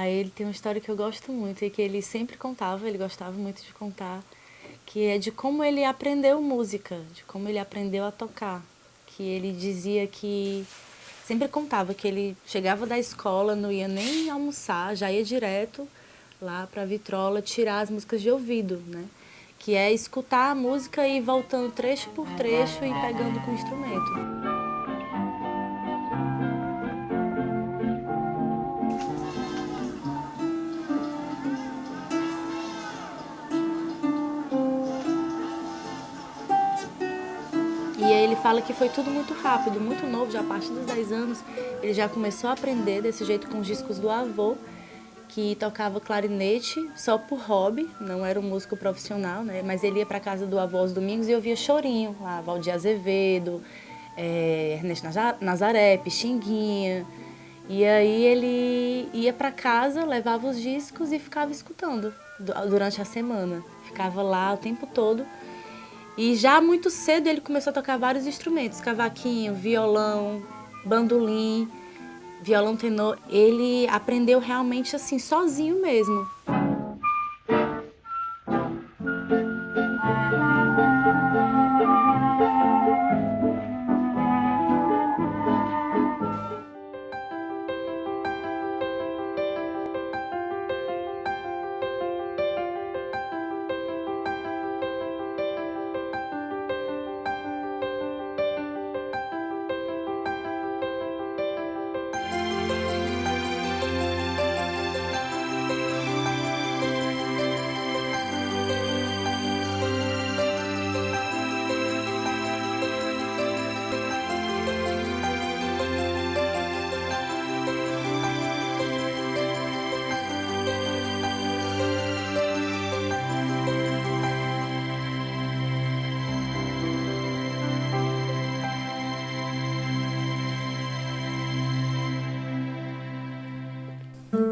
ele tem uma história que eu gosto muito e que ele sempre contava, ele gostava muito de contar, que é de como ele aprendeu música, de como ele aprendeu a tocar. Que ele dizia que, sempre contava que ele chegava da escola, não ia nem almoçar, já ia direto lá para a vitrola tirar as músicas de ouvido, né? Que é escutar a música e ir voltando trecho por trecho e pegando com o instrumento. E aí ele fala que foi tudo muito rápido, muito novo, já a partir dos 10 anos, ele já começou a aprender desse jeito com os discos do avô, que tocava clarinete só por hobby, não era um músico profissional, né? Mas ele ia para casa do avô aos domingos e ouvia chorinho, lá, Valdir Azevedo, Ernesto Nazaré, Pixinguinha. E aí ele ia para casa, levava os discos e ficava escutando durante a semana. Ficava lá o tempo todo. E já muito cedo ele começou a tocar vários instrumentos, cavaquinho, violão, bandolim, violão tenor. Ele aprendeu realmente assim, sozinho mesmo.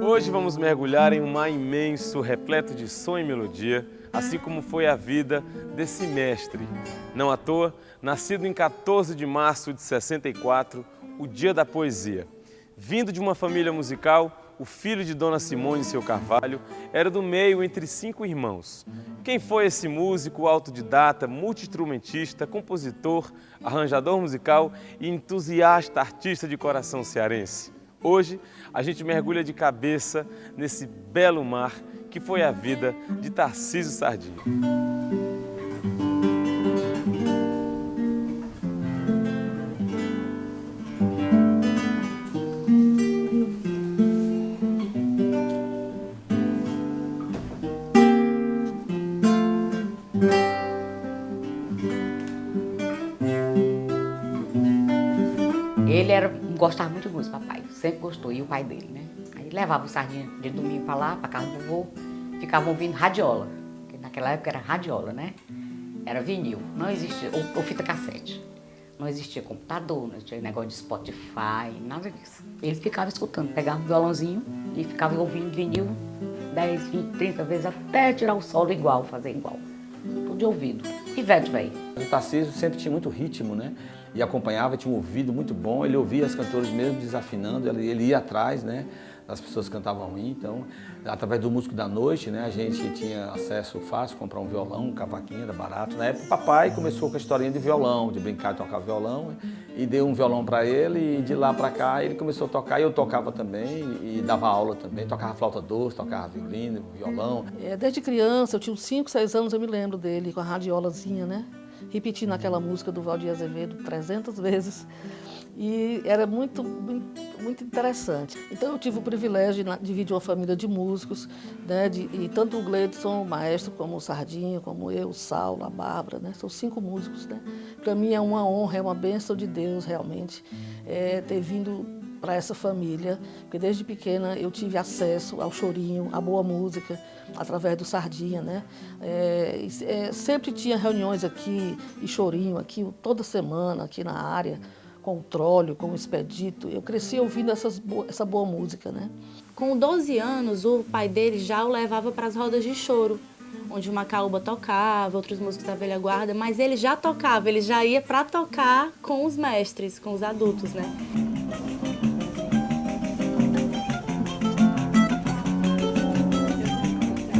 Hoje vamos mergulhar em um mar imenso, repleto de som e melodia, assim como foi a vida desse mestre. Não à toa, nascido em 14 de março de 64, o Dia da Poesia. Vindo de uma família musical, o filho de Dona Simone e seu Carvalho era do meio entre 5 irmãos. Quem foi esse músico, autodidata, multi-instrumentista, compositor, arranjador musical e entusiasta artista de coração cearense? Hoje, a gente mergulha de cabeça nesse belo mar que foi a vida de Tarcísio Sardinha. Gostava muito de música, papai. Sempre gostou, e o pai dele, né? Aí levava o Sardinha de domingo pra lá, pra casa do vô, ficava ouvindo radiola, que naquela época era radiola, né? Era vinil, não existia, ou fita cassete. Não existia computador, não existia negócio de Spotify, nada disso. Ele ficava escutando, pegava um violãozinho e ficava ouvindo vinil 10, 20, 30 vezes até tirar o solo igual, fazer igual. Tudo de ouvido. Ivete, velho. O Tarcísio sempre tinha muito ritmo, né? E acompanhava, tinha um ouvido muito bom, ele ouvia as cantoras mesmo desafinando, ele ia atrás, né, das pessoas que cantavam ruim. Então, através do Músico da Noite, né, a gente tinha acesso fácil, comprar um violão, um cavaquinho, era barato. Na época, o papai começou com a historinha de violão, de brincar de tocar violão, e deu um violão para ele, e de lá para cá ele começou a tocar, e eu tocava também, e dava aula também, tocava flauta doce, tocava violino, violão. Desde criança, eu tinha uns 5, 6 anos, eu me lembro dele, com a radiolazinha, né? Repetindo aquela música do Valdir Azevedo 300 vezes. E era muito interessante. Então eu tive o privilégio de dividir uma família de músicos, né? E tanto o Gleidson, o maestro, como o Sardinha, como eu, o Saulo, a Bárbara, né? São 5 músicos, né? Para mim é uma honra, é uma bênção de Deus realmente ter vindo para essa família, porque desde pequena eu tive acesso ao chorinho, à boa música, através do Sardinha, né? Sempre tinha reuniões aqui, e chorinho aqui, toda semana, aqui na área, com o Trólio, com o Expedito. Eu cresci ouvindo essa boa música, né? Com 12 anos, o pai dele já o levava para as rodas de choro, onde o Macaúba tocava, outros músicos da velha guarda, mas ele já tocava, ele já ia para tocar com os mestres, com os adultos, né?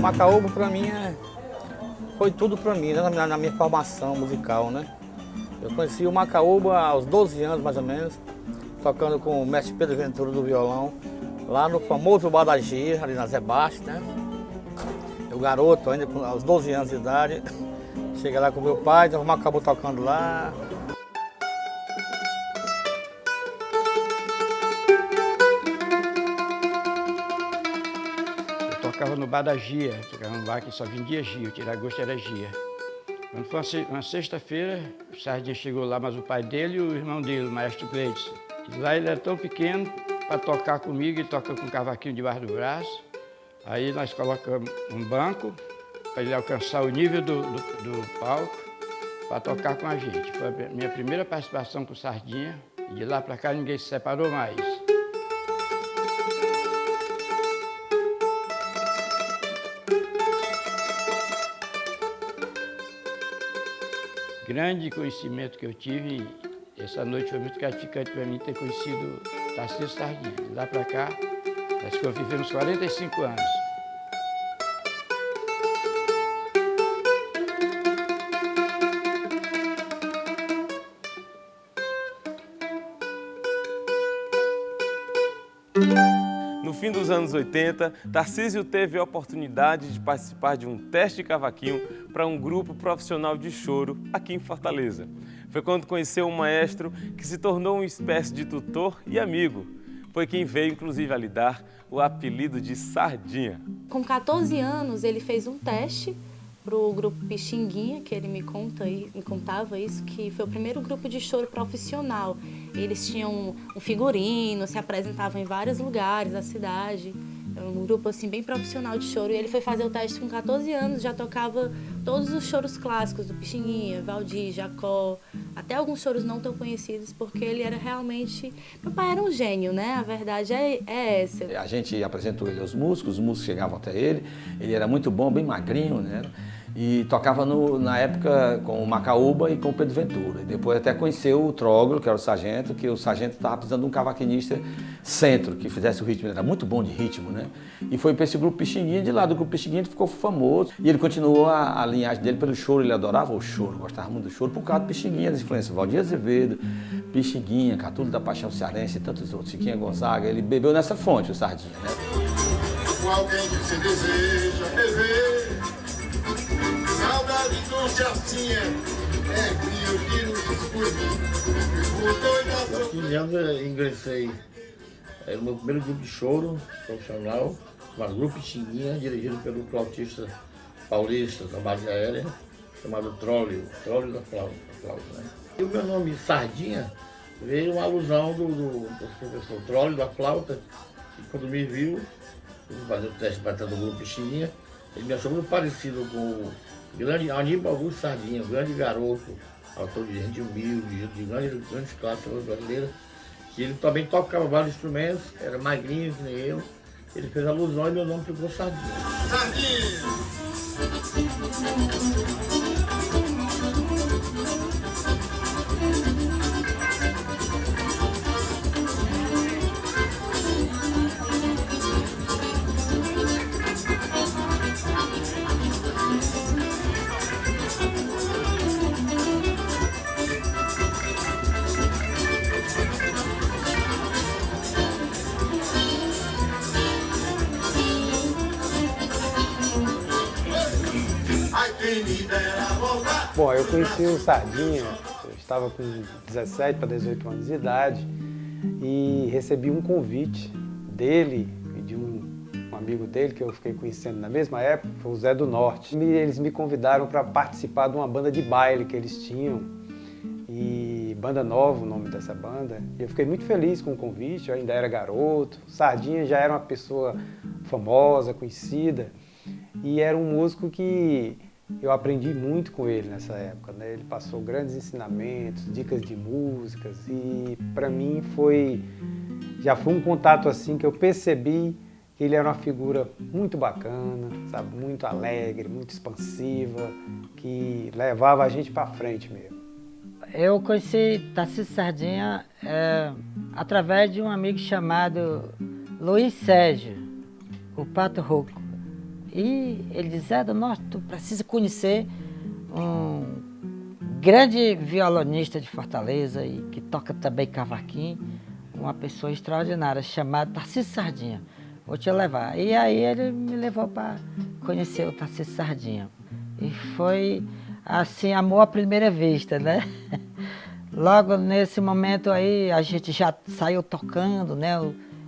Macaúba, para mim, foi tudo para mim, né, na minha formação musical, né? Eu conheci o Macaúba aos 12 anos, mais ou menos, tocando com o mestre Pedro Ventura do violão, lá no famoso Bar da Gia, ali na Zé Baixo, né? Eu garoto, ainda aos 12 anos de idade, cheguei lá com meu pai, então o Macaúba tocando lá. Eu tocava no Bar da Gia, tocava no bar que só vendia Gia, o tiragosto era Gia. Quando foi uma sexta-feira, o Sardinha chegou lá, mas o pai dele e o irmão dele, o maestro Gleidson. E lá ele era tão pequeno para tocar comigo, ele toca com um cavaquinho debaixo do braço. Aí nós colocamos um banco para ele alcançar o nível do palco para tocar com a gente. Foi a minha primeira participação com o Sardinha e de lá para cá ninguém se separou mais. Grande conhecimento que eu tive, essa noite foi muito gratificante para mim ter conhecido Tarcísio Sardinha. De lá para cá, nós convivemos 45 anos. No fim dos anos 80, Tarcísio teve a oportunidade de participar de um teste de cavaquinho para um grupo profissional de choro aqui em Fortaleza. Foi quando conheceu um maestro que se tornou uma espécie de tutor e amigo. Foi quem veio, inclusive, a lhe dar o apelido de Sardinha. Com 14 anos, ele fez um teste para o grupo Pixinguinha, que ele me contava isso, que foi o primeiro grupo de choro profissional. Eles tinham um figurino, se apresentavam em vários lugares da cidade. Era um grupo assim bem profissional de choro. E ele foi fazer o teste com 14 anos, já tocava todos os choros clássicos do Pixinguinha, Valdir, Jacó, até alguns choros não tão conhecidos, porque ele era realmente... Meu pai era um gênio, né? A verdade é essa. A gente apresentou ele aos músicos, os músicos chegavam até ele era muito bom, bem magrinho, né? E tocava na época com o Macaúba e com o Pedro Ventura. E depois até conheceu o Tróglio, que era o sargento, que o sargento estava precisando de um cavaquinista centro, que fizesse o ritmo. Ele era muito bom de ritmo, né? E foi para esse grupo Pixinguinha, de lá do grupo Pixinguinha ele ficou famoso. E ele continuou a linhagem dele pelo choro, ele adorava o choro, gostava muito do choro, por causa do Pixinguinha, das influências Valdir Azevedo, Pixinguinha, Catulo da Paixão Cearense e tantos outros, Chiquinha Gonzaga. Ele bebeu nessa fonte, o Sardinha, né? Com alguém que você deseja rever. Saudade com chacinha, que eu tiro discurso. Aos 15 anos eu ingressei no meu primeiro grupo de choro profissional, um grupo Pixinguinha, dirigido pelo flautista paulista da base aérea, chamado Trólio da flauta, né? E o meu nome Sardinha veio uma alusão do professor Trólio da flauta, que quando me viu, fazer o teste para estar do grupo Pixinguinha, ele me achou muito parecido com o grande Aníbal Augusto Sardinha, um grande garoto, autor de gente humilde, de grandes clássicos brasileiras, que ele também tocava vários instrumentos, era magrinho que nem eu. Ele fez alusão e meu nome ficou Sardinha. Sardinha! Bom, eu conheci o Sardinha, eu estava com 17 para 18 anos de idade e recebi um convite dele e de um amigo dele que eu fiquei conhecendo na mesma época, foi o Zé do Norte. Eles me convidaram para participar de uma banda de baile que eles tinham, e Banda Nova, o nome dessa banda. E eu fiquei muito feliz com o convite, eu ainda era garoto. O Sardinha já era uma pessoa famosa, conhecida, e era um músico que eu aprendi muito com ele nessa época, né? Ele passou grandes ensinamentos, dicas de músicas, e para mim já foi um contato assim que eu percebi que ele era uma figura muito bacana, sabe? Muito alegre, muito expansiva, que levava a gente para frente mesmo. Eu conheci Tarcísio Sardinha através de um amigo chamado Luiz Sérgio, o Pato Rouco. E ele disse, Zé, nossa, tu precisa conhecer um grande violonista de Fortaleza e que toca também cavaquinho, uma pessoa extraordinária chamada Tarcísio Sardinha. Vou te levar. E aí ele me levou para conhecer o Tarcísio Sardinha. E foi assim, amor à primeira vista, né? Logo nesse momento aí a gente já saiu tocando, né?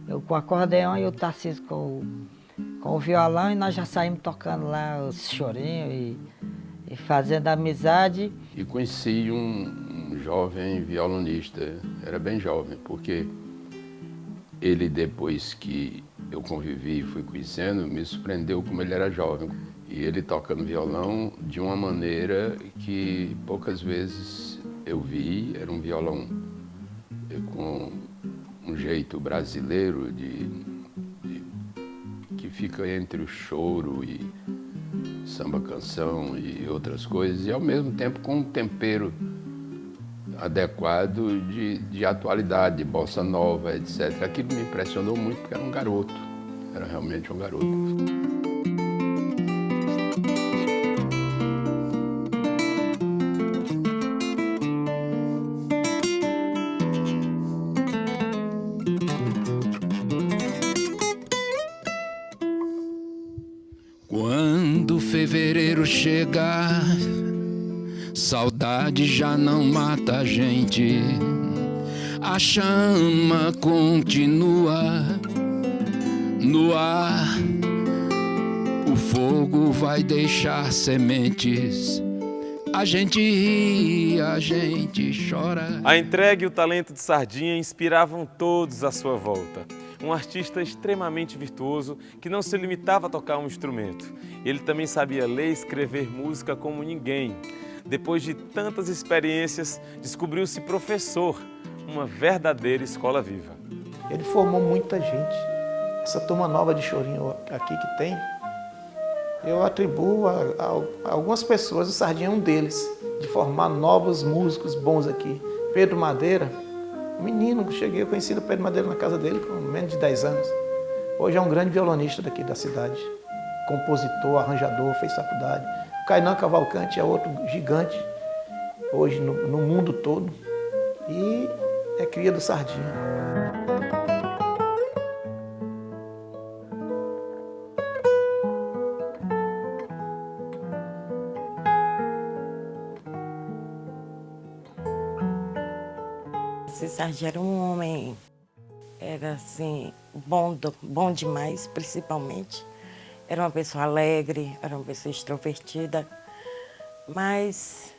Eu com o acordeão e o Tarcísio com o violão, e nós já saímos tocando lá os chorinhos e fazendo amizade. E conheci um jovem violonista, era bem jovem, porque ele, depois que eu convivi e fui conhecendo, me surpreendeu como ele era jovem. E ele tocando violão de uma maneira que poucas vezes eu vi. Era um violão com um jeito brasileiro que fica entre o choro e samba-canção e outras coisas, e ao mesmo tempo com um tempero adequado de atualidade, de bossa nova, etc. Aquilo me impressionou muito porque era um garoto, era realmente um garoto. Quando fevereiro chegar, saudade já não mata a gente. A chama continua no ar. O fogo vai deixar sementes. A gente ri, a gente chora. A entrega e o talento de Sardinha inspiravam todos à sua volta. Um artista extremamente virtuoso que não se limitava a tocar um instrumento. Ele também sabia ler e escrever música como ninguém. Depois de tantas experiências, descobriu-se professor, uma verdadeira escola viva. Ele formou muita gente. Essa turma nova de chorinho aqui que tem, eu atribuo a algumas pessoas, o Sardinha é um deles, de formar novos músicos bons aqui. Pedro Madeira, um menino que cheguei, eu conheci o Pedro Madeira na casa dele com menos de 10 anos. Hoje é um grande violonista daqui da cidade, compositor, arranjador, fez faculdade. O Kainan Cavalcante é outro gigante, hoje no mundo todo, e é cria do Sardinha. Esse Sardinha era um homem, era assim, bom demais, principalmente. Era uma pessoa alegre, era uma pessoa extrovertida, mas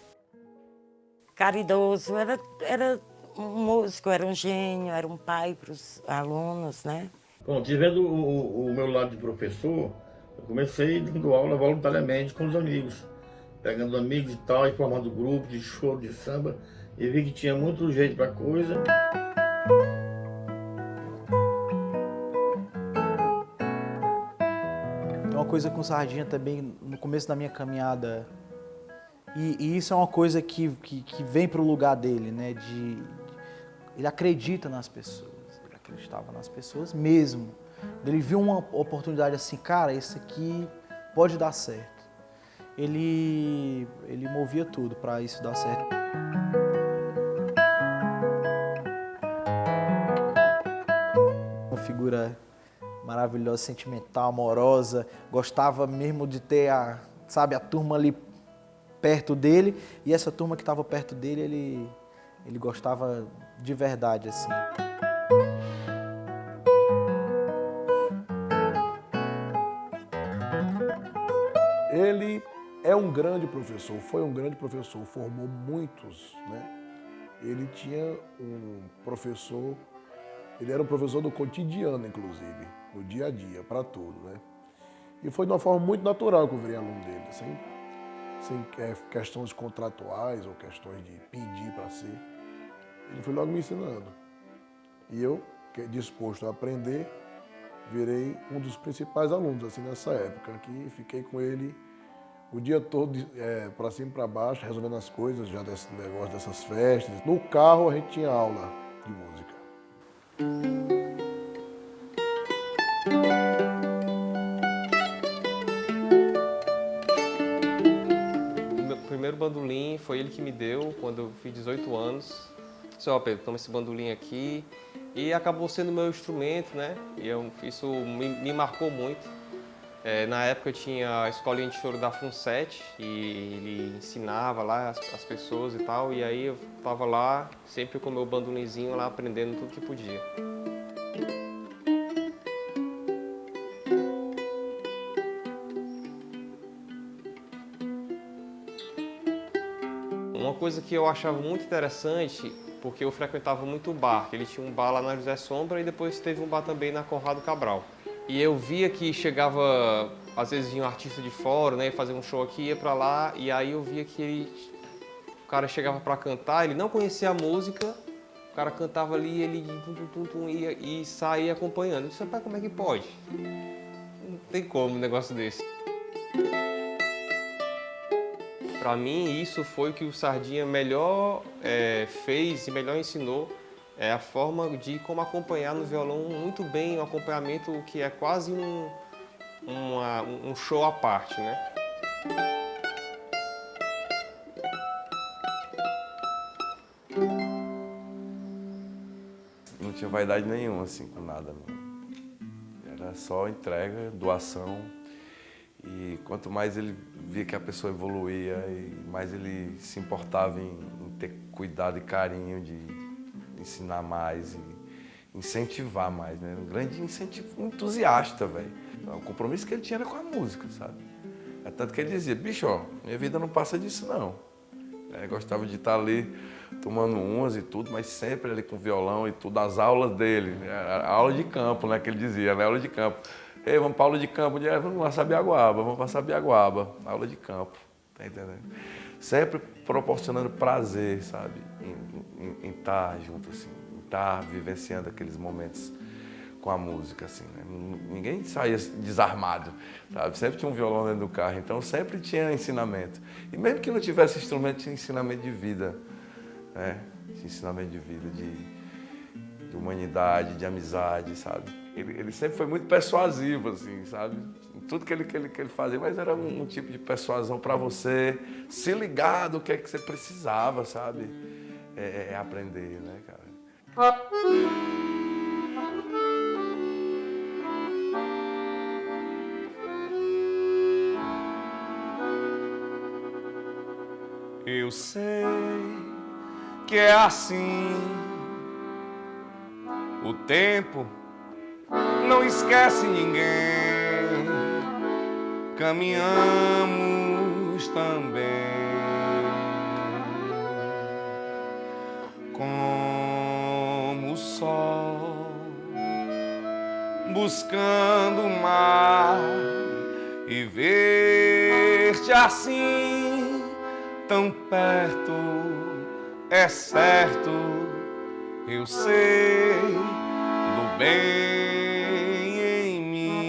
caridoso, era um músico, era um gênio, era um pai para os alunos, né? Bom, tivendo o meu lado de professor, eu comecei dando aula voluntariamente com os amigos, pegando amigos e tal, e formando grupo de choro, de samba, e vi que tinha muito jeito para coisa. Uma coisa com Sardinha também, no começo da minha caminhada, e isso é uma coisa que vem para o lugar dele, né? Ele acredita nas pessoas, ele acreditava nas pessoas mesmo. Ele viu uma oportunidade assim, cara, isso aqui pode dar certo. Ele movia tudo para isso dar certo. Uma figura maravilhosa, sentimental, amorosa, gostava mesmo de ter a turma ali perto dele, e essa turma que estava perto dele, ele gostava de verdade, assim. Ele é um grande professor, foi um grande professor, formou muitos, né? Ele tinha um professor, ele era um professor do cotidiano, inclusive, no dia a dia, para tudo, né? E foi de uma forma muito natural que eu virei aluno dele, sem questões contratuais ou questões de pedir para ser. Ele foi logo me ensinando. E eu, disposto a aprender, virei um dos principais alunos, assim, nessa época, que fiquei com ele o dia todo, para cima e para baixo, resolvendo as coisas já desse negócio, dessas festas. No carro a gente tinha aula de música. bandolim, foi ele que me deu quando eu fiz 18 anos. Disse, ó, Pedro, toma esse bandolim aqui. E acabou sendo meu instrumento, né? E isso me marcou muito. Na época eu tinha a escolinha de choro da FUNSET e ele ensinava lá as pessoas e tal. E aí eu tava lá, sempre com o meu bandolinzinho lá, aprendendo tudo que podia. Uma coisa que eu achava muito interessante, porque eu frequentava muito o bar, ele tinha um bar lá na José Sombra e depois teve um bar também na Conrado Cabral. E eu via que chegava, às vezes vinha um artista de fora, né, fazer um show aqui, ia pra lá, e aí eu via que o cara chegava pra cantar, ele não conhecia a música, o cara cantava ali, ele ia e saía acompanhando. Eu disse, rapaz, como é que pode? Não tem como um negócio desse. Para mim, isso foi o que o Sardinha melhor fez e melhor ensinou, a forma de como acompanhar no violão muito bem, um acompanhamento que é quase um show à parte, né? Não tinha vaidade nenhuma, assim, com nada, não. Era só entrega, doação. E quanto mais ele via que a pessoa evoluía, e mais ele se importava em ter cuidado e carinho de ensinar mais e incentivar mais, né? Um grande incentivo, um entusiasta, velho. O compromisso que ele tinha era com a música, sabe? É tanto que ele dizia, bicho, ó, minha vida não passa disso, não. Gostava de estar ali tomando umas e tudo, mas sempre ali com violão e tudo, as aulas dele, a aula de campo, né, que ele dizia, né, aula de campo. Ei, vamos para aula de campo, vamos lá, Sabiaguaba, vamos para Sabiaguaba, aula de campo, tá entendendo? Sempre proporcionando prazer, sabe, em estar junto, assim, em estar vivenciando aqueles momentos com a música, assim, né? Ninguém saía desarmado, sabe? Sempre tinha um violão dentro do carro, então sempre tinha ensinamento. E mesmo que não tivesse instrumento, tinha ensinamento de vida, né? Tinha ensinamento de vida, de humanidade, de amizade, sabe? Ele sempre foi muito persuasivo, assim, sabe? Tudo que ele fazia, mas era um tipo de persuasão para você se ligar do que é que você precisava, sabe? Aprender, né, cara? Eu sei que é assim, o tempo não esquece ninguém, caminhamos também como o sol, buscando o mar e ver-te assim tão perto, é certo, eu sei do bem em mim.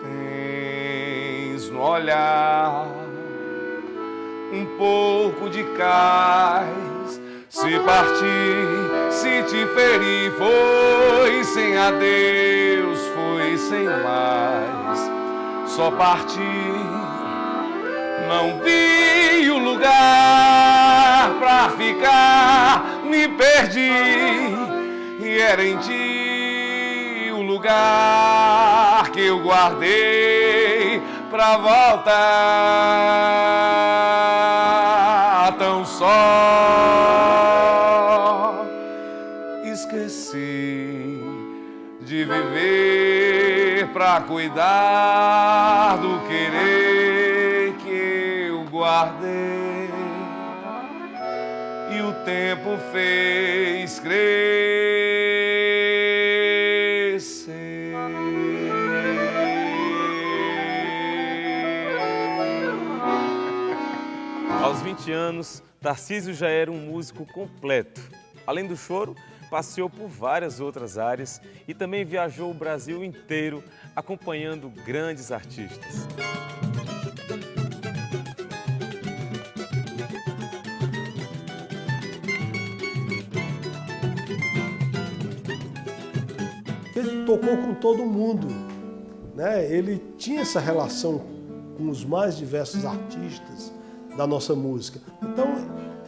Tens no olhar um pouco de cais, se partir, se te ferir, foi sem adeus, foi sem mais, só partir. Não vi o lugar pra ficar, me perdi, e era em ti o lugar que eu guardei pra voltar. Tão só esqueci de viver pra cuidar do querer guardei, e o tempo fez crescer. Aos 20 anos, Tarcísio já era um músico completo. Além do choro, passeou por várias outras áreas e também viajou o Brasil inteiro acompanhando grandes artistas. Ele tocou com todo mundo, né? Ele tinha essa relação com com os mais diversos artistas da nossa música. Então,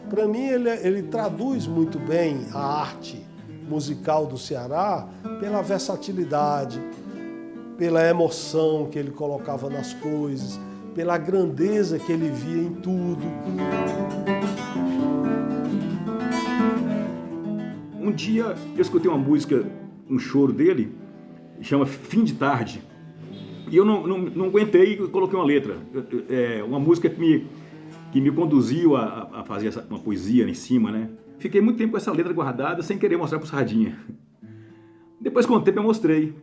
para mim, ele traduz muito bem a arte musical do Ceará pela versatilidade, pela emoção que ele colocava nas coisas, pela grandeza que ele via em tudo. Um dia eu escutei uma música, um choro dele, chama Fim de Tarde, e eu não aguentei e coloquei uma letra. Uma música que me conduziu a fazer uma poesia em cima, né? Fiquei muito tempo com essa letra guardada, sem querer mostrar pro Sardinha. Depois, com o tempo, eu mostrei.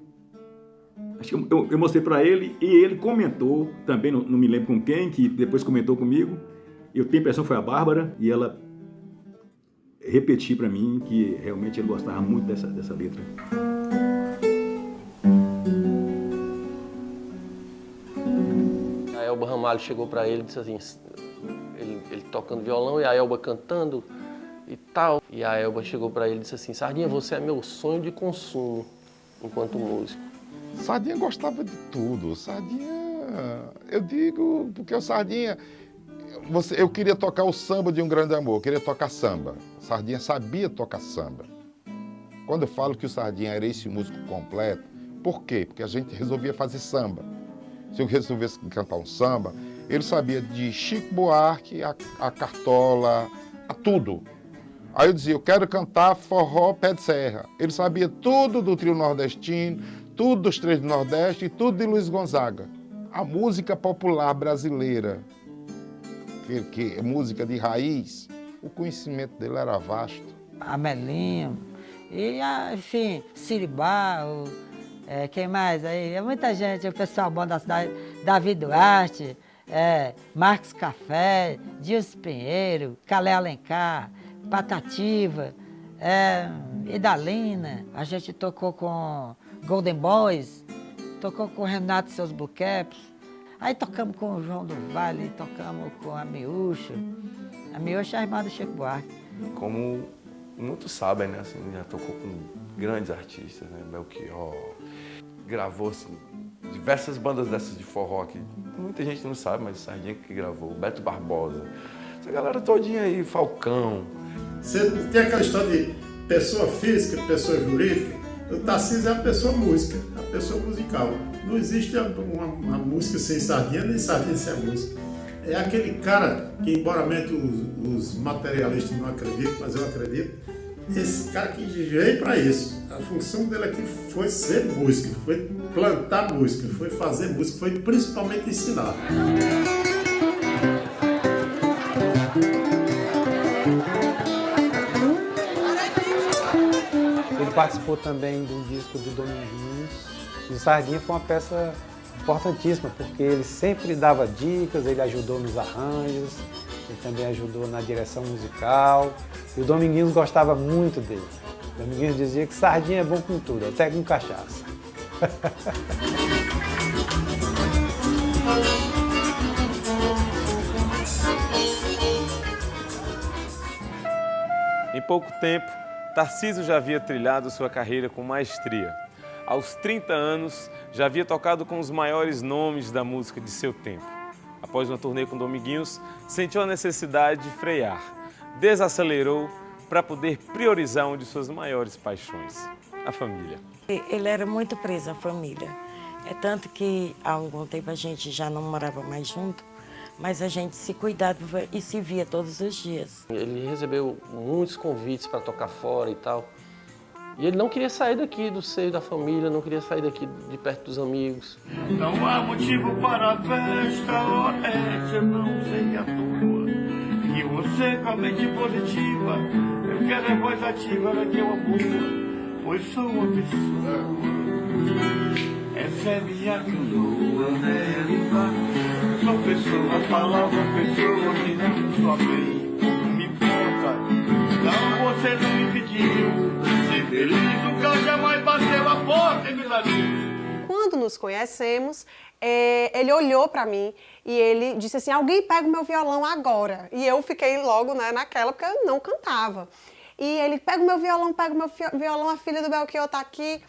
Acho que eu mostrei para ele e ele comentou, também não me lembro com quem, que depois comentou comigo. Eu tenho a impressão que foi a Bárbara, e ela repetiu para mim que realmente ele gostava muito dessa letra. A Elba Ramalho chegou para ele e disse assim, ele tocando violão e a Elba cantando e tal. E a Elba chegou para ele e disse assim, Sardinha, você é meu sonho de consumo enquanto músico. Sardinha gostava de tudo. Sardinha, eu digo, porque o Sardinha, eu queria tocar o samba de Um Grande Amor, eu queria tocar samba. Sardinha sabia tocar samba. Quando eu falo que o Sardinha era esse músico completo, por quê? Porque a gente resolvia fazer samba. Se eu resolvesse cantar um samba, ele sabia de Chico Buarque, a Cartola, a tudo. Aí eu dizia, eu quero cantar forró pé de serra. Ele sabia tudo do trio nordestino, tudo dos Três do Nordeste e tudo de Luiz Gonzaga. A música popular brasileira, que é música de raiz, o conhecimento dele era vasto. Amelinho, e enfim, Siribá, quem mais aí? É muita gente, o pessoal bom da cidade, Davi Duarte, Marcos Café, Dilson Pinheiro, Calé Alencar, Patativa, Idalina. A gente tocou com Golden Boys, tocou com Renato e seus Blue Caps. Aí tocamos com o João do Vale, tocamos com a Miúcha. A Miúcha é a irmã do Chico Buarque. Como muitos sabem, né? Assim, já tocou com grandes artistas, né? Belchior, gravou assim, diversas bandas dessas de forró que muita gente não sabe, mas o Sardinha que gravou, Beto Barbosa, essa galera todinha aí, Falcão. Você tem aquela história de pessoa física, pessoa jurídica. O Tarcísio é a pessoa música, a pessoa musical. Não existe uma música sem Sardinha, nem Sardinha sem a música. É aquele cara que, embora os materialistas não acreditem, mas eu acredito, esse cara que veio para isso. A função dele aqui foi ser músico, foi plantar música, foi fazer música, foi principalmente ensinar. Ele participou também de um disco do Dominguinhos. E o Sardinha foi uma peça importantíssima, porque ele sempre dava dicas, ele ajudou nos arranjos, ele também ajudou na direção musical. E o Dominguinhos gostava muito dele. O Dominguinhos dizia que Sardinha é bom com tudo, até com cachaça. Em pouco tempo, Tarcísio já havia trilhado sua carreira com maestria. Aos 30 anos, já havia tocado com os maiores nomes da música de seu tempo. Após uma turnê com Dominguinhos, sentiu a necessidade de frear. Desacelerou para poder priorizar uma de suas maiores paixões, a família. Ele era muito preso à família. É tanto que há algum tempo a gente já não morava mais junto, mas a gente se cuidava e se via todos os dias. Ele recebeu muitos convites para tocar fora e tal. E ele não queria sair daqui do seio da família, não queria sair daqui de perto dos amigos. Não há motivo para a festa, essa eu não sei à toa. E você com a mente positiva, eu quero é voz ativa na que eu apoio, pois sou uma pessoa. Essa é minha canoa, sou pessoa, palavra, pessoa que não só bem, não me importa. Não, você não me pediu. Ser feliz nunca jamais bateu a porta e me largou. Quando nos conhecemos, ele olhou para mim e ele disse assim, alguém pega o meu violão agora. E eu fiquei logo naquela, porque eu não cantava. E ele, pega o meu violão, a filha do Belchior tá aqui.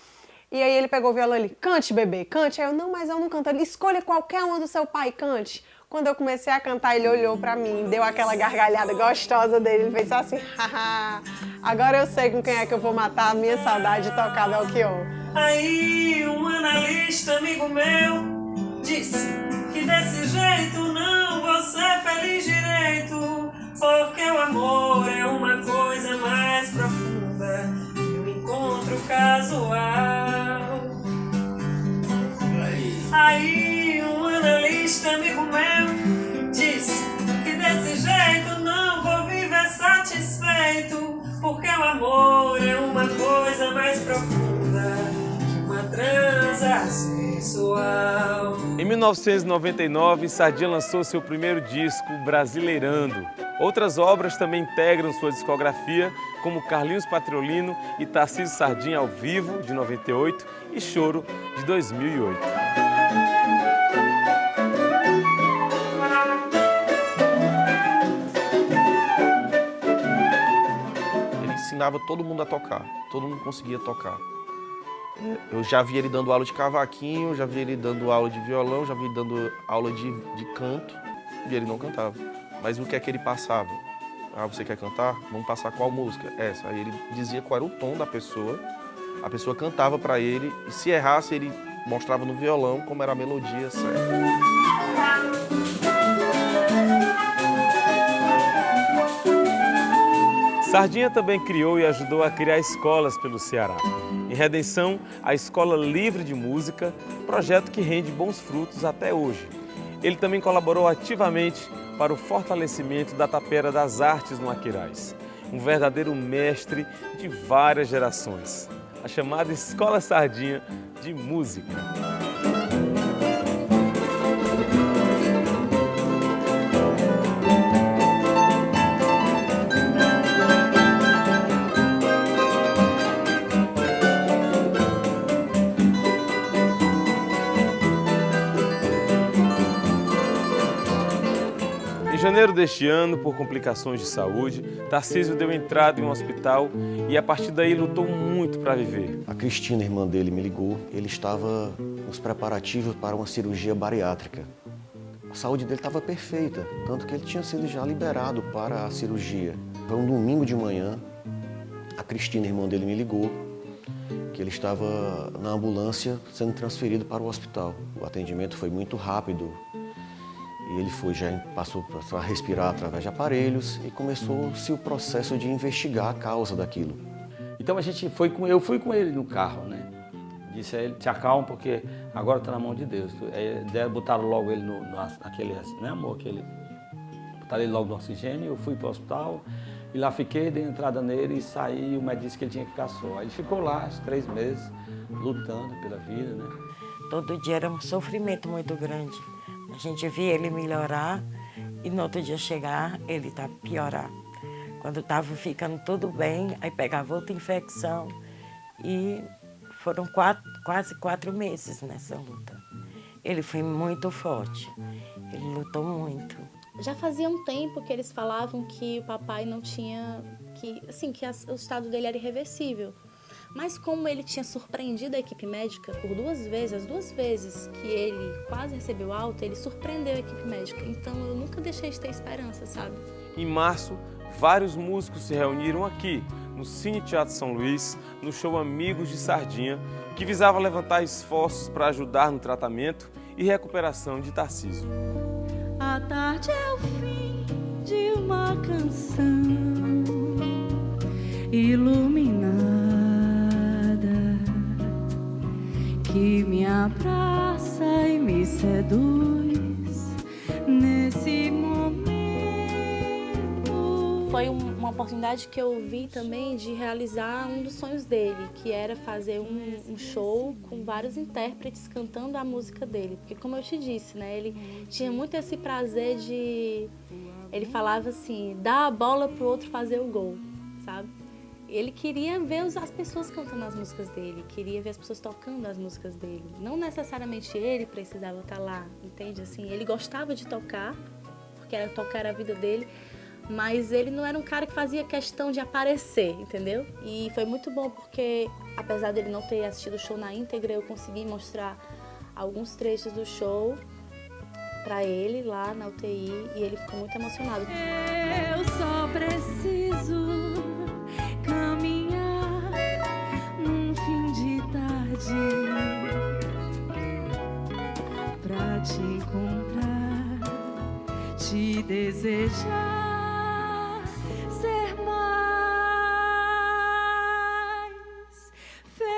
E aí ele pegou o violão e ele, cante, bebê, cante. Aí eu, não, mas eu não canto. Ele, escolha qualquer uma do seu pai e cante. Quando eu comecei a cantar, ele olhou pra mim, deu aquela gargalhada gostosa dele, ele fez só assim, haha, agora eu sei com quem é que eu vou matar a minha saudade de tocar Belchior. Aí um analista amigo meu disse que desse jeito não vou ser feliz direito, porque o amor é uma coisa mais profunda que um encontro casual. Aí um analista amigo meu disse que desse jeito não vou viver satisfeito, porque o amor é uma coisa mais profunda que uma transa sexual. Em 1999, Sardinha lançou seu primeiro disco, Brasileirando. Outras obras também integram sua discografia, como Carlinhos Patriolino e Tarcísio Sardinha ao vivo, de 98, e Choro, de 2008. Ensinava todo mundo a tocar, todo mundo conseguia tocar. Eu já vi ele dando aula de cavaquinho, já vi ele dando aula de violão, já vi ele dando aula de canto, e ele não cantava. Mas o que é que ele passava? Ah, você quer cantar? Vamos passar qual música? Essa. Aí ele dizia qual era o tom da pessoa, a pessoa cantava para ele, e se errasse, ele mostrava no violão como era a melodia certa. Sardinha também criou e ajudou a criar escolas pelo Ceará. Em Redenção, a Escola Livre de Música, projeto que rende bons frutos até hoje. Ele também colaborou ativamente para o fortalecimento da Tapera das Artes no Aquiraz. Um verdadeiro mestre de várias gerações. A chamada Escola Sardinha de Música. Em janeiro deste ano, por complicações de saúde, Tarcísio deu entrada em um hospital e a partir daí lutou muito para viver. A Cristina, irmã dele, me ligou. Ele estava nos preparativos para uma cirurgia bariátrica. A saúde dele estava perfeita, tanto que ele tinha sido já liberado para a cirurgia. Foi um domingo de manhã, a Cristina, irmã dele, me ligou que ele estava na ambulância sendo transferido para o hospital. O atendimento foi muito rápido. E ele passou a respirar através de aparelhos e começou-se o processo de investigar a causa daquilo. Então eu fui com ele no carro, né? Disse a ele, te acalma porque agora está na mão de Deus. Aí botaram logo ele naquele, né amor? Botaram ele logo no oxigênio, eu fui para o hospital e lá fiquei, dei entrada nele e saí, o médico disse que ele tinha que ficar só. Aí ele ficou lá, 3 meses, lutando pela vida, né? Todo dia era um sofrimento muito grande. A gente via ele melhorar e no outro dia chegar, ele tá piorar. Quando estava ficando tudo bem, aí pegava outra infecção e foram quase 4 meses nessa luta. Ele foi muito forte, ele lutou muito. Já fazia um tempo que eles falavam que o papai não tinha, que o estado dele era irreversível. Mas como ele tinha surpreendido a equipe médica por 2 vezes, as 2 vezes que ele quase recebeu alta, ele surpreendeu a equipe médica. Então eu nunca deixei de ter esperança, sabe? Em março, vários músicos se reuniram aqui, no Cine Teatro São Luís, no show Amigos de Sardinha, que visava levantar esforços para ajudar no tratamento e recuperação de Tarcísio. A tarde é o fim de uma canção iluminada que me abraça e me seduz nesse momento. Foi uma oportunidade que eu vi também de realizar um dos sonhos dele, que era fazer um show com vários intérpretes cantando a música dele. Porque como eu te disse, né, ele tinha muito esse prazer de... Ele falava assim, dá a bola pro outro fazer o gol, sabe? Ele queria ver as pessoas cantando as músicas dele, queria ver as pessoas tocando as músicas dele. Não necessariamente ele precisava estar lá, entende? Assim, ele gostava de tocar, porque tocar era a vida dele, mas ele não era um cara que fazia questão de aparecer, entendeu? E foi muito bom porque, apesar dele não ter assistido o show na íntegra, eu consegui mostrar alguns trechos do show para ele lá na UTI e ele ficou muito emocionado. Eu só preciso caminhar num fim de tarde pra te encontrar, te desejar, ser mais feliz.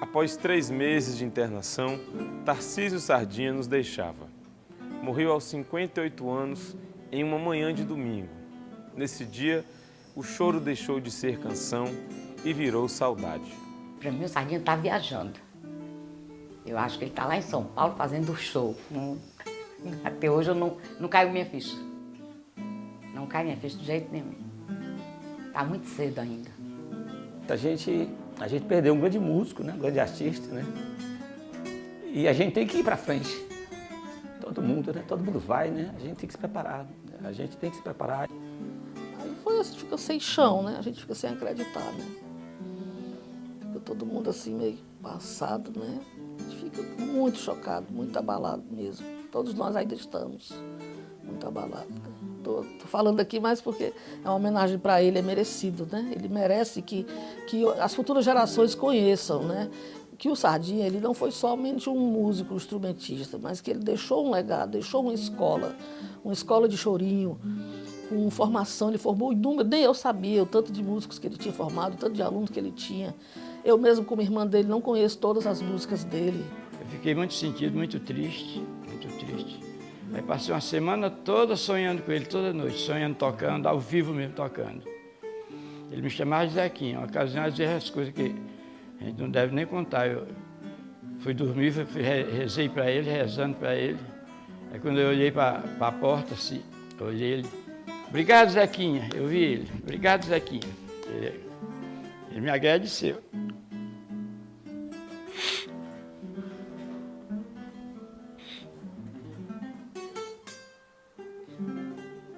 Após 3 meses de internação, Tarcísio Sardinha nos deixava. Morreu aos 58 anos, em uma manhã de domingo. Nesse dia, o choro deixou de ser canção e virou saudade. Para mim, o Sardinha está viajando. Eu acho que ele está lá em São Paulo fazendo show. Até hoje eu não caiu minha ficha. Não cai minha ficha de jeito nenhum. Está muito cedo ainda. A gente perdeu um grande músico, né? Um grande artista, né? E a gente tem que ir para frente. Todo mundo, né? Todo mundo vai, né? A gente tem que se preparar. Né? A gente tem que se preparar. Aí foi, a gente fica sem chão, né? A gente fica sem acreditar, né? Fica todo mundo assim meio passado, né? A gente fica muito chocado, muito abalado mesmo. Todos nós ainda estamos muito abalados. Tô falando aqui mais porque é uma homenagem para ele, é merecido, né? Ele merece que as futuras gerações conheçam, né? Que o Sardinha, ele não foi somente um músico, um instrumentista, mas que ele deixou um legado, deixou uma escola de chorinho, com formação, ele formou inúmeros, nem eu sabia o tanto de músicos que ele tinha formado, o tanto de alunos que ele tinha. Eu mesmo, como irmã dele, não conheço todas as músicas dele. Eu fiquei muito sentido, muito triste, muito triste. Aí passei uma semana toda sonhando com ele, toda noite, sonhando, tocando, ao vivo mesmo, tocando. Ele me chamava de Zequinha, uma ocasião, às vezes, as coisas que a gente não deve nem contar. Eu fui dormir, rezei para ele, rezando para ele. Aí quando eu olhei para a porta, assim, eu olhei ele, obrigado, Zequinha, eu vi ele, obrigado, Zequinha. Ele me agradeceu.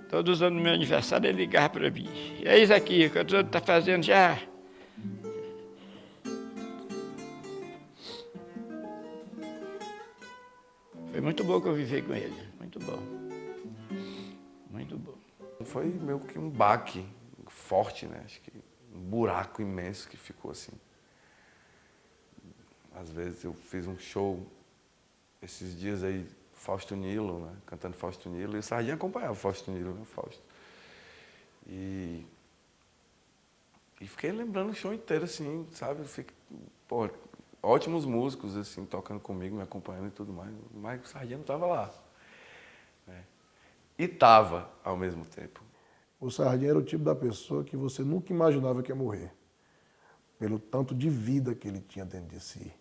Todos os anos do meu aniversário ele ligava para mim. E aí, Zequinha, o que você está fazendo já? Foi muito bom que eu vivi com ele, muito bom. Muito bom. Foi meio que um baque forte, né? Acho que um buraco imenso que ficou assim. Às vezes eu fiz um show esses dias aí, Fausto Nilo, né? Cantando Fausto Nilo, e o Sardinha acompanhava o Fausto Nilo, né? Fausto. E fiquei lembrando o show inteiro, assim, sabe? Pô, ótimos músicos, assim, tocando comigo, me acompanhando e tudo mais, mas o Sardinha não estava lá. Né? E estava ao mesmo tempo. O Sardinha era o tipo da pessoa que você nunca imaginava que ia morrer, pelo tanto de vida que ele tinha dentro de si.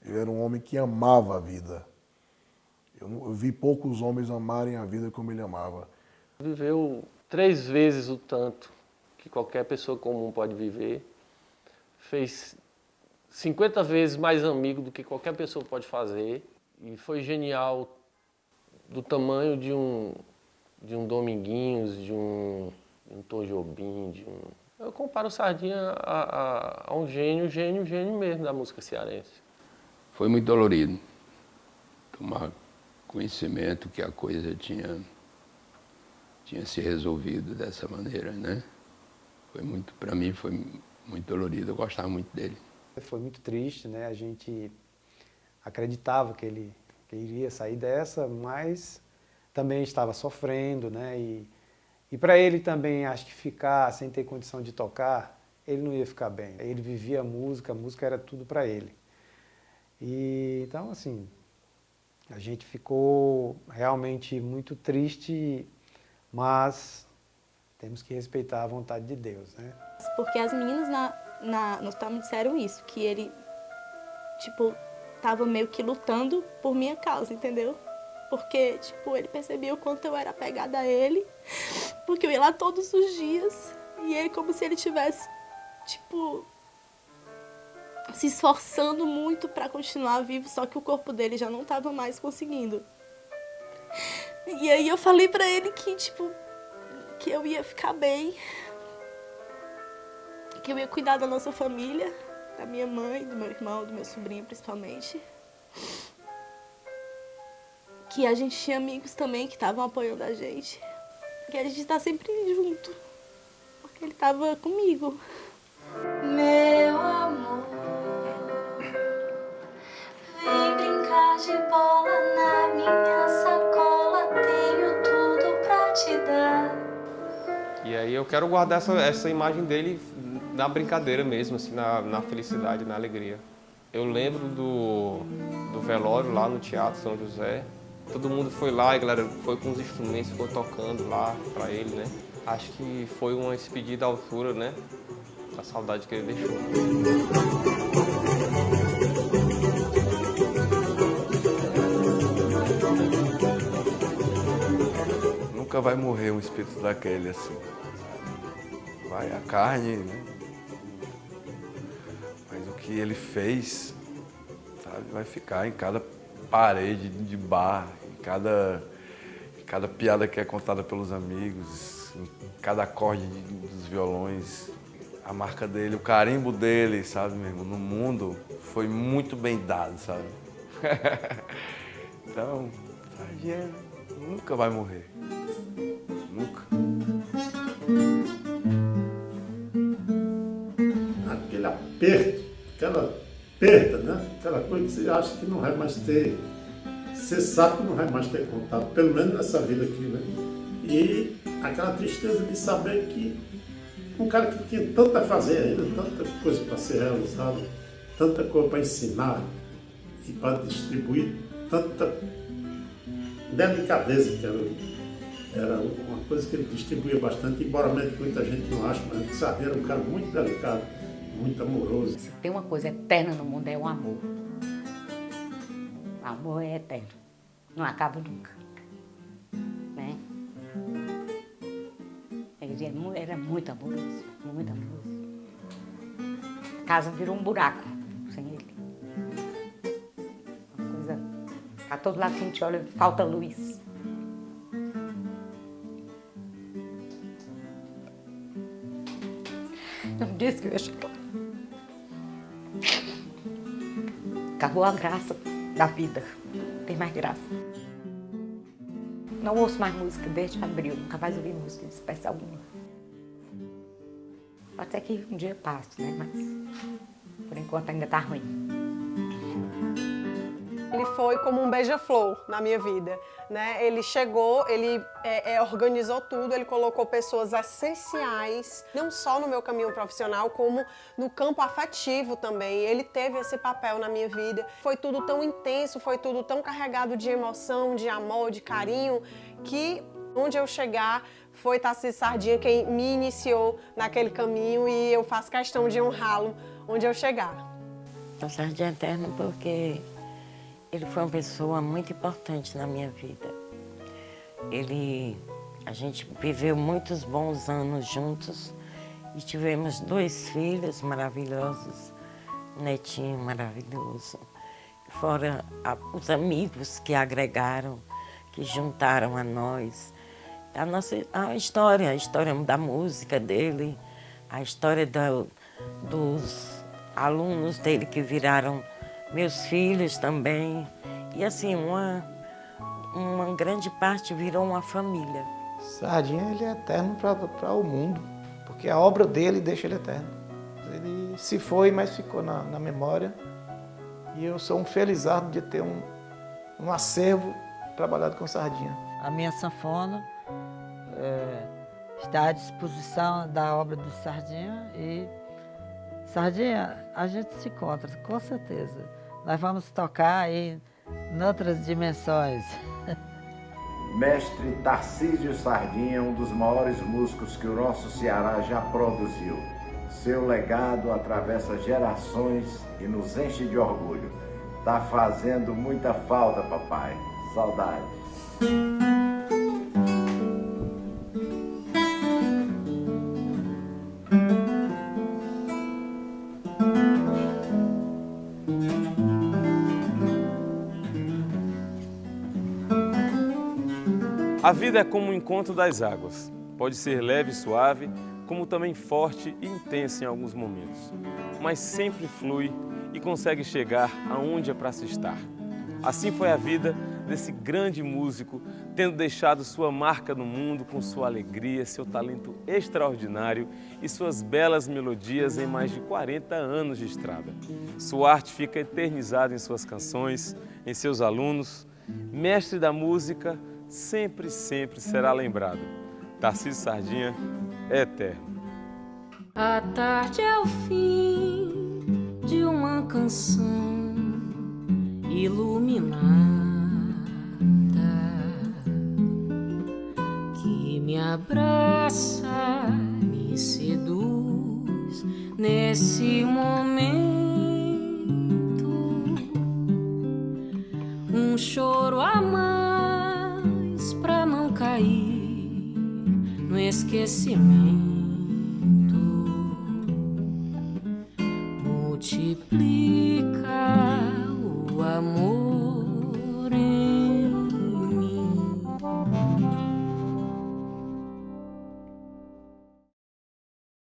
Ele era um homem que amava a vida. Eu vi poucos homens amarem a vida como ele amava. Viveu 3 vezes o tanto que qualquer pessoa comum pode viver. Fez 50 vezes mais amigo do que qualquer pessoa pode fazer. E foi genial do tamanho de um Dominguinhos, de um Tom Jobim, Eu comparo o Sardinha a um gênio mesmo da música cearense. Foi muito dolorido tomar conhecimento que a coisa tinha se resolvido dessa maneira, né? Para mim foi muito dolorido, eu gostava muito dele. Foi muito triste, né? A gente acreditava que ele iria sair dessa, mas também estava sofrendo, né? E para ele também, acho que ficar sem ter condição de tocar, ele não ia ficar bem. Ele vivia a música era tudo para ele. E então, assim, a gente ficou realmente muito triste, mas temos que respeitar a vontade de Deus, né? Porque as meninas no hospital me disseram isso, que ele, tipo, tava meio que lutando por minha causa, entendeu? Porque, tipo, ele percebia o quanto eu era apegada a ele, porque eu ia lá todos os dias E ele como se ele tivesse, tipo, se esforçando muito para continuar vivo, só que o corpo dele já não estava mais conseguindo. E aí eu falei para ele que, tipo, que eu ia ficar bem, que eu ia cuidar da nossa família, da minha mãe, do meu irmão, do meu sobrinho principalmente. Que a gente tinha amigos também que estavam apoiando a gente. Que a gente tá sempre junto. Porque ele tava comigo. Meu amor, vem brincar de bola na minha sacola, tenho tudo pra te dar. E aí eu quero guardar essa imagem dele na brincadeira mesmo, assim, na felicidade, na alegria. Eu lembro do velório lá no Teatro São José. Todo mundo foi lá e a galera foi com os instrumentos, ficou tocando lá pra ele, né? Acho que foi uma despedida à altura, né? Da saudade que ele deixou. Nunca vai morrer um espírito daquele assim. Vai a carne, né? Mas o que ele fez, sabe, vai ficar em cada parede de bar, em cada piada que é contada pelos amigos, em cada acorde dos violões. A marca dele, o carimbo dele, sabe, mesmo, no mundo foi muito bem dado, sabe? Então, Sardinha nunca vai morrer. Nunca. Aquele aperto, aquela perda, né? Aquela coisa que você acha que não vai mais ter. Você sabe que não vai mais ter contato, pelo menos nessa vida aqui, né? E aquela tristeza de saber que um cara que tinha tanto a fazer ainda, tanta coisa para ser realizada, tanta coisa para ensinar e para distribuir, tanta delicadeza que era uma coisa que ele distribuía bastante, embora muita gente não ache, mas o Sardinha era um cara muito delicado, muito amoroso. Se tem uma coisa eterna no mundo é o amor. O amor é eterno, não acaba nunca, né? Ele era muito amoroso, muito amoroso. A casa virou um buraco sem ele. Uma coisa, a todo lado que a gente olha, falta luz. Não disse que eu ia chegar. Acabou a graça da vida, não tem mais graça. Não ouço mais música desde abril, nunca mais ouvi música de espécie alguma. Até que um dia passe, né? Mas por enquanto ainda tá ruim. Ele foi como um beija-flor na minha vida, né? Ele chegou, ele organizou tudo, ele colocou pessoas essenciais, não só no meu caminho profissional, como no campo afetivo também. Ele teve esse papel na minha vida. Foi tudo tão intenso, foi tudo tão carregado de emoção, de amor, de carinho, que onde eu chegar foi Tarcísio Sardinha quem me iniciou naquele caminho e eu faço questão de honrá-lo onde eu chegar. O Sardinha é eterno porque ele foi uma pessoa muito importante na minha vida. A gente viveu muitos bons anos juntos e tivemos 2 filhos maravilhosos, um netinho maravilhoso. Fora os amigos que agregaram, que juntaram a nós. A história da música dele, a história dos alunos dele que viraram meus filhos também. E assim, uma grande parte virou uma família. Sardinha, ele é eterno para o mundo, porque a obra dele deixa ele eterno. Ele se foi, mas ficou na memória. E eu sou um felizardo de ter um acervo trabalhado com Sardinha. A minha sanfona está à disposição da obra do Sardinha e Sardinha, a gente se encontra, com certeza. Nós vamos tocar aí em outras dimensões. Mestre Tarcísio Sardinha é um dos maiores músicos que o nosso Ceará já produziu. Seu legado atravessa gerações e nos enche de orgulho. Tá fazendo muita falta, papai. Saudades. A vida é como o encontro das águas. Pode ser leve e suave, como também forte e intensa em alguns momentos. Mas sempre flui e consegue chegar aonde é para se estar. Assim foi a vida desse grande músico, tendo deixado sua marca no mundo com sua alegria, seu talento extraordinário e suas belas melodias em mais de 40 anos de estrada. Sua arte fica eternizada em suas canções, em seus alunos. Mestre da música, sempre, sempre será lembrado. Tarcísio Sardinha é eterno. A tarde é o fim de uma canção iluminada que me abraça, me seduz nesse momento. Um choro a mais pra não cair no esquecimento. Multiplica